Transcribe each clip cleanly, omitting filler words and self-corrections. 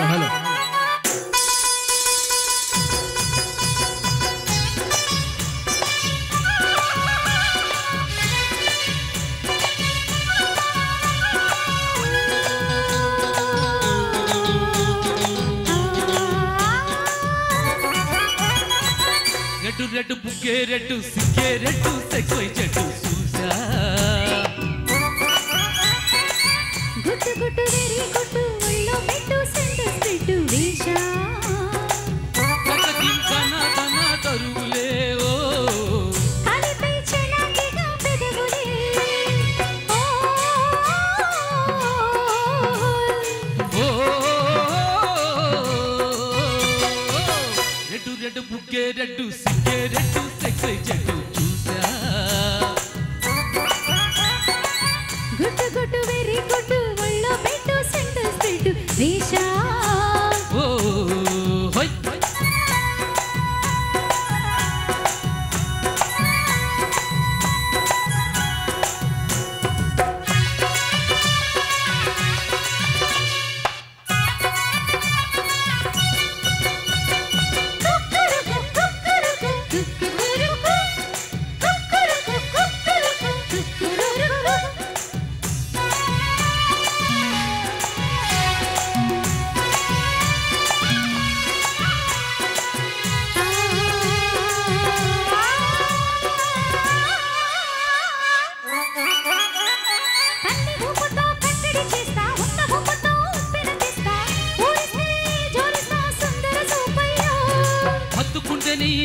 hello red red బుగ్గే red సిగ్గే red sex why చెట్టు చూసా గుట్టు గుట్టు వెరీ గుట్టు ఒళ్ళో పెట్టు సెంటర్ పెట్టు వేషా కన కన తరువులే ఓ కలిపై చెలాకిగా పెదవులే ఓ రెడ్డు రెడ్డు బుగ్గే రెడ్డు సిగ్గే రెడ్డు సెక్స్ వై చెట్టు చూసా గుట్టు గుట్టు వెరీ గుట్టు ఒళ్ళో పెట్టు సెంటర్ పెట్టు వేషా ఓ హోయ్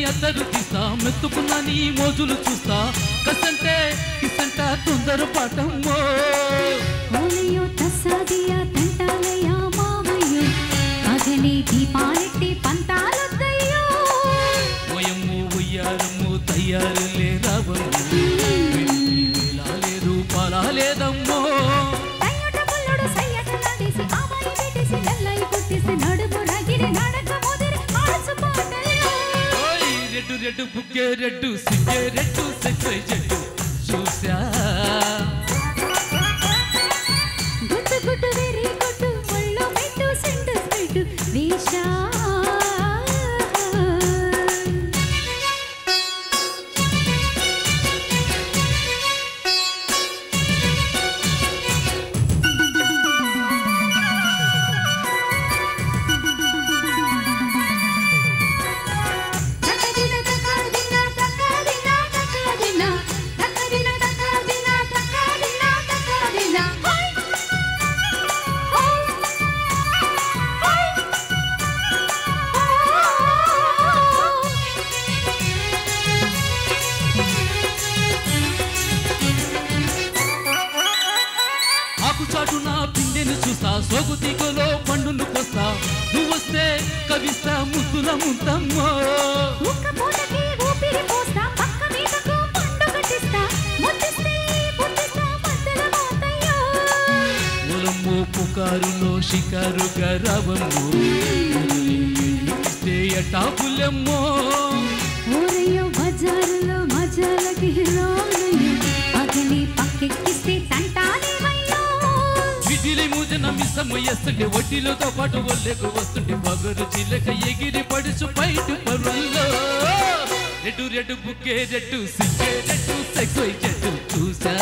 అద్దరు తీస్తా మెత్తుకున్న నీ మోజులు చూస్తా కసంటే కిసంట తొందర పాటమ్మో ఓలయో తస్సాదియా తంటాలయా మావయ్యో అగని దీపాలెట్టి పంతాలొద్దయ్యో ఓయమ్ము ఉయ్యారమ్ము తయ్యారులే రావమ్ము వేలాలేదు పాలాలేదమ్మో తయ్యట పుల్లుడు సయ్యట నాడేసి ఆబాయి పెట్టేసి నల్లయి కొట్టేసి నడుము రగిలి నడక ముదిరి ఆడసు పాటయ్యో రెడ్డు రెడ్డు బుగ్గే రెడ్డు సిగ్గే రెడ్డు సెక్స్ వై చెట్టు చూసా గుట్టు గుట్టు వెరీ గుట్టు ఒళ్ళో పెట్టు సెంటర్ పెట్టు వేషా చాటు నా పిండెను చూస్తా సోగు తీగలో పండును కోస్తా నువ్వు వస్తే కవిస్తా ముద్దుల ముంతమ్మో ఉక్కపోతకి ఊపిరి పోస్తా పక్క మీదకు పండు కట్టిస్తా ముద్దిస్తే పుట్టిస్తా మద్దెల మోతయ్యో ఒలమ్మో పుకారులో షికారుగా రావమ్మో ఇస్తే ఎటాపులమ్మో ఊరయ్యో బజారులో మజాలకి రానయ్యో అగని పక్కెక్కిస్తే తంటాలేవయ్యో విజిలి మూజన మిస్సమ్మ ఎస్తుంటే వడ్డీలతో పాటు ఒళ్ళకు వస్తుంటే పగరు చిల్లక ఎగిరి పడుచు బయట పరుల్లో రెడ్డు రెడ్డు బుక్కే రెడ్డు సిగ్గే రెడ్డు సెక్స్ వై చెట్టు చూసా